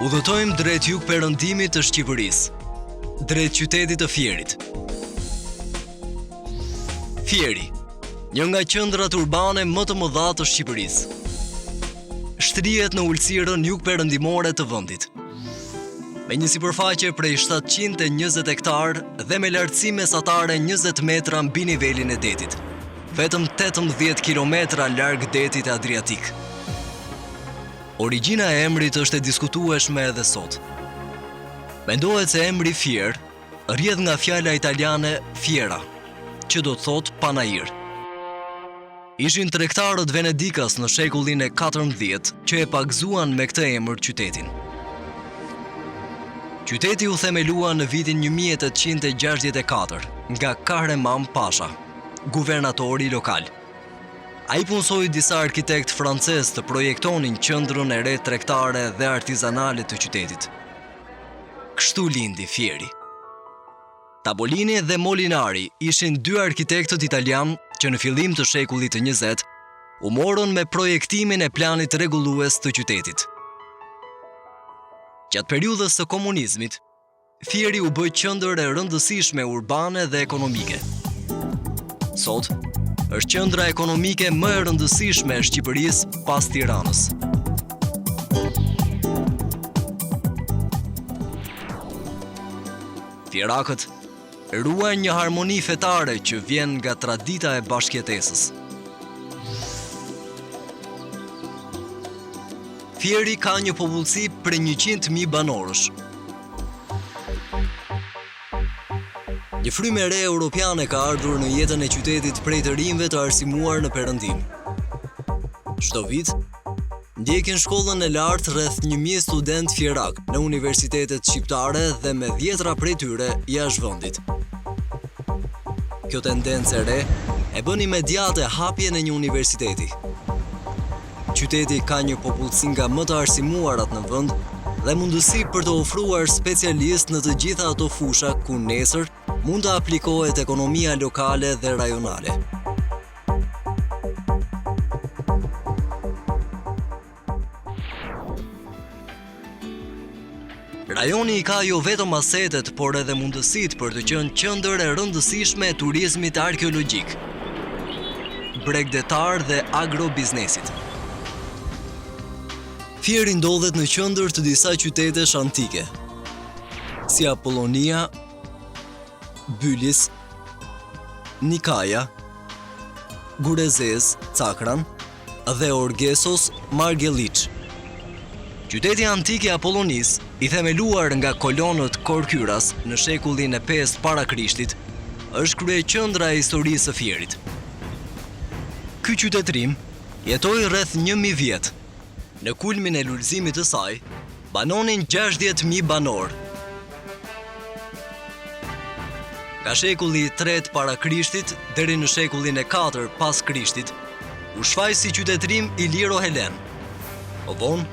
Udhëtojmë drejt jugperëndimit të Shqipërisë, drejt qytetit të Fierit. Fieri, një nga qendrat urbane më të mëdha të Shqipërisë. Shtrihet në ulësirën jugperëndimore të vendit. Me një sipërfaqe prej 720 hektar dhe me lartësi mesatare 20 metra mbi nivelin e detit, vetëm 18 kilometra larg detit Adriatik. Origjina e emrit është e diskutueshme edhe sot. Mendohet se emri Fier rrjedh nga fjala italiane fiera, që do të thotë panair. Ishin tregtarët venedikas në shekullin e 14 që e pagzuan me këtë emër qytetin. Qyteti u themelua në vitin 1864 nga Kahraman Pasha, guvernatori lokal. Ai punsoi disa arkitekt francez të projektonin qendrën e re tregtare dhe artizanale të qytetit. Kështu lindi Fieri. Tabolini dhe Molinari ishin dy arkitektët italian që në fillim të shekullit të 20 u morën me projektimin e planit rregullues të qytetit. Gjatë periudhës së komunizmit, Fieri u bë qendër e rëndësishme urbane dhe ekonomike. Sot, është qendra ekonomike më e rëndësishme e Shqipërisë pas Tiranës. Fierakët ruajnë një harmoni fetare që vjen nga tradita e bashkëjetesës. Fieri ka një popullsi prej 100.000 banorësh. Një frymë e re europiane ka ardhur në jetën e qytetit prej të rinjve të arsimuar në Perëndim. Çdo vit, ndjekin shkollën e lartë rreth 1000 student fierak në universitetet shqiptare dhe me 10 prej tyre jashtë vendit. Kjo tendencë e re e bën imediate hapjen e një universiteti. Qyteti ka një popullsi nga më të arsimuarat në vend dhe mundësi për të ofruar specialistë në të gjitha ato fusha ku nesër mund të aplikohet ekonomia lokale dhe rajonale. Rajoni i ka jo vetëm asetet, por edhe mundësit për të qenë qendër e rëndësishme e turizmit arkeologjik, bregdetar dhe agrobiznesit. Fieri ndodhet në qendër të disa qytetesh antike, si Apollonia, Bylis, Nikaia, Gurezes, Cakran dhe Orgesos, Margeliç. Qyteti antik i Apollonis, i themeluar nga kolonët Korkyras në shekullin e 5 para Krishtit, është kryeqendra e historisë së Fierit. Ky qytetërim jetoi rreth 1000 vjet. Në kulmin e lullëzimit të saj, banonin 60.000 banor. Nga shekulli 3 para Krishtit deri në shekullin e 4 pas Krishtit, u shfaq si qytetërim iliro-helen. Vonë,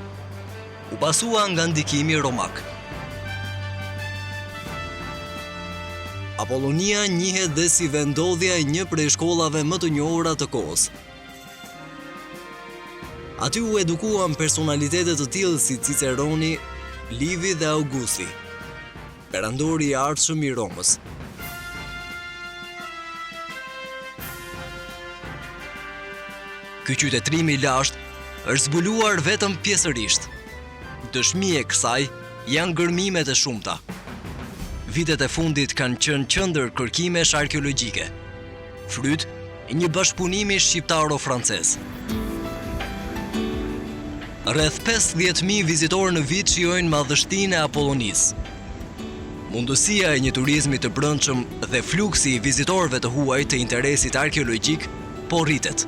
u pasua nga ndikimi romak. Apollonia njihet dhe si vendodhja e një prej shkollave më të njohura të kohës. Aty u edukuan personalitetet të tillë si Ciceroni, Livi dhe Augusti, perandori i ardhshëm i Romës. Ky qytetërim i lashtë është zbuluar vetëm pjesërisht. Dëshmi e kësaj janë gërmimet e shumta. Vitet e fundit kanë qenë qendër kërkimesh arkeologjike, fryt e një bashkëpunimi shqiptaro-francez. Rreth 50.000 vizitorë në vit shijojnë madhështinë e Apollonisë. Mundësia e një turizmi të brendshëm dhe fluksi i vizitorëve të huaj të interesit arkeologjik po rritet.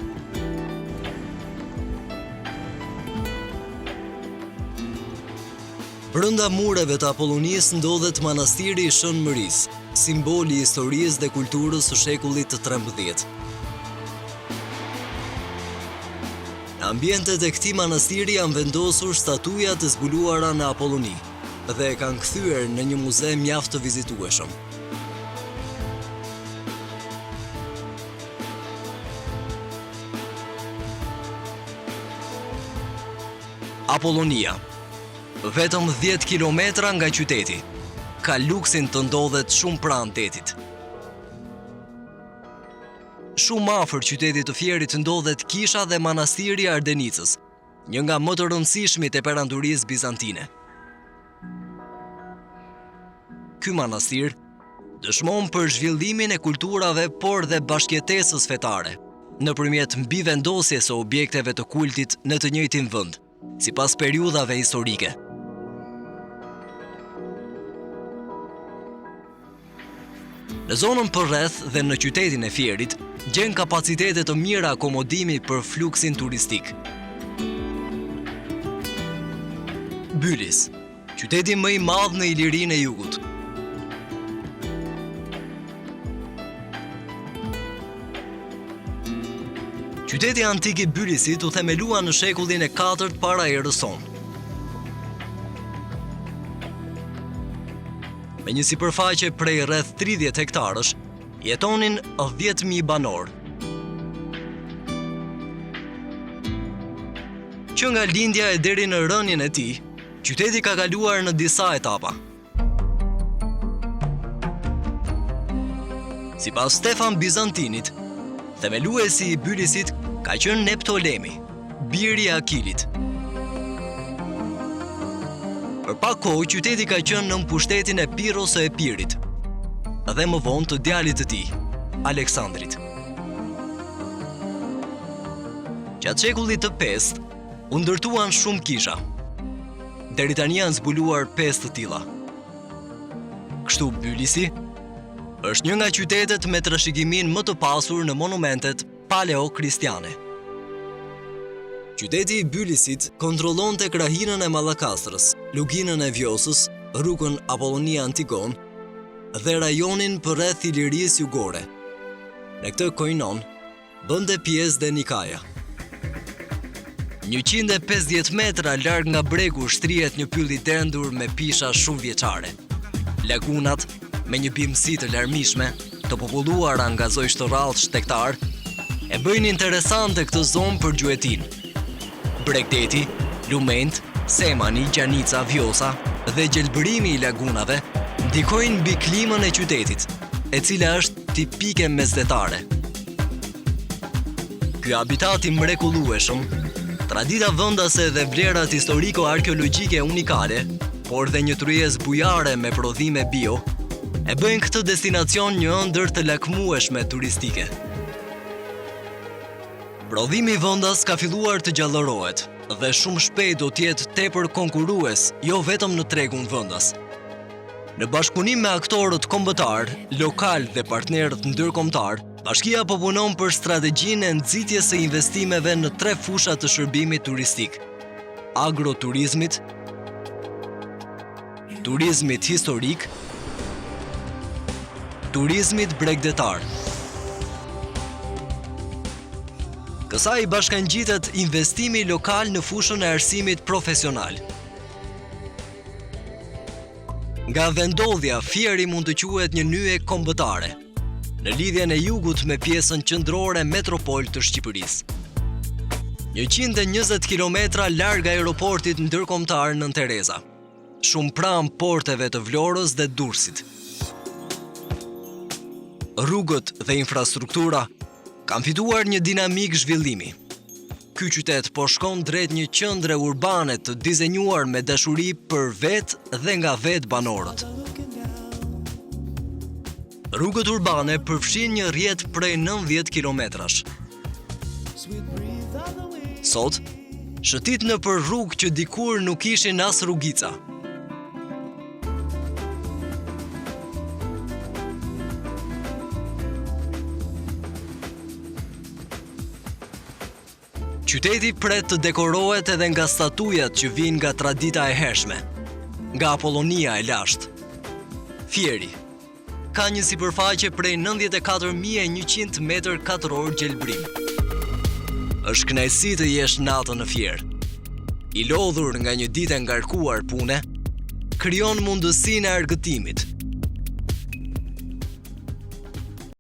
Brenda mureve të Apollonisë ndodhet manastiri i Shënmërisë, simboli i historisë dhe kulturës së shekullit të 13. Në ambientet e këtij manastiri janë vendosur statuja të zbuluara në Apolloni dhe e kanë kthyer në një muze mjaft të vizitueshëm. Apollonia, vetëm 10 kilometra nga qyteti, ka luksin të ndodhet shumë pranë detit. Shumë afër qytetit të Fierit ndodhet kisha dhe manastiri i Ardenicës, një nga më të rëndësishmit e perandorisë bizantine. Ky manastir dëshmon për zhvillimin e kulturave por dhe bashkëjetesës fetare, nëpërmjet mbivendosjes së objekteve të kultit në të njëjtin vend, sipas periudhave historike. Në zonën përreth dhe në qytetin e Fierit gjen kapacitete të mira akomodimi për fluksin turistik. Bylis, qyteti më i madh në Ilirinë e Jugut. Qyteti antik i Bylisit u themelua në shekullin e 4 para erës sonë. Me një sipërfaqe prej rreth 30 hektarësh, jetonin 10.000 banor. Që nga lindja e deri në rënien e tij, qyteti ka kaluar në disa etapa. Sipas Stefan Bizantinit, themeluesi i Bylisit ka qenë Neptolemi, biri i Akilit. Për pak kohë qyteti ka qenë në pushtetin e Pirros së Epirit, dhe më vonë të djalit të tij, Aleksandrit. Gjatë shekullit të 5, u ndërtuan shumë kisha. Deri tani janë zbuluar 5 të tilla. Kështu Bylisi është një nga qytetet me trashëgimin më të pasur në monumentet paleo-kristiane. Qyteti i Bylisit kontrollonte krahinën e Mallakastrës, luginën e Vjosës, rrugën Apollonia Antigon dhe rajonin përreth Ilirisë jugore. Në këtë koinon bënte pjesë dhe Nikaja. 150 metra larg nga bregu shtrihet një pyll i dendur me pisha shumë vjeçare. Lagunat me një bimësi të larmishme, të populluara nga zojshtorallë shtektar, e bëjnë interesante këtë zonë për gjuetin. Bregdeti, lument, semani, gjanica, vjosa dhe gjelbërimi i lagunave ndikojnë mbi klimën e qytetit, e cila është tipike mesdhetare. Ky habitat i mrekullueshëm, tradita vendase dhe vlerat historiko-arkeologjike unikale, por dhe një tryezë bujare me prodhime bio, e bëjnë këtë destinacion një ëndër të lakmueshme turistike. Prodhimi i vendas ka filluar të gjallërohet dhe shumë shpejt do të jetë tepër konkurrues, jo vetëm në tregun vendas. Në bashkëpunim me aktorët kombëtar, lokal dhe partnerët ndërkombëtar, bashkia po punon për strategjinë e nxitjes së investimeve në 3 fusha të shërbimit turistik: agroturizmit, turizmit historik, turizmit bregdetar. Kësaj bashkangjitet investimi lokal në fushën e arsimit profesional. Nga vendodhja, Fieri mund të quhet një nyje kombëtare, në lidhjen e jugut me pjesën qendrore metropol të Shqipërisë. 120 kilometra larg aeroportit ndërkombëtar Nën Tereza, shumë pranë porteve të Vlorës dhe Durrësit. Rrugët dhe infrastruktura kanë fituar një dinamik zhvillimi. Ky qytet po shkon drejt një qendre urbane të dizenjuar me dashuri për vetë dhe nga vetë banorët. Rrugët urbane përfshin një rrjet prej 90 kilometrash. Sot, shëtit në për rrugë që dikur nuk ishin as rrugica. Qyteti pret të dekorohet edhe nga statujat që vijnë nga tradita e hershme, nga Apollonia e lashtë. Fieri ka një sipërfaqe prej 94.100 m2 gjelbrim. Është kënaqësi të jesh natën në Fier. I lodhur nga një ditë e ngarkuar pune, krijon mundësinë e argëtimit,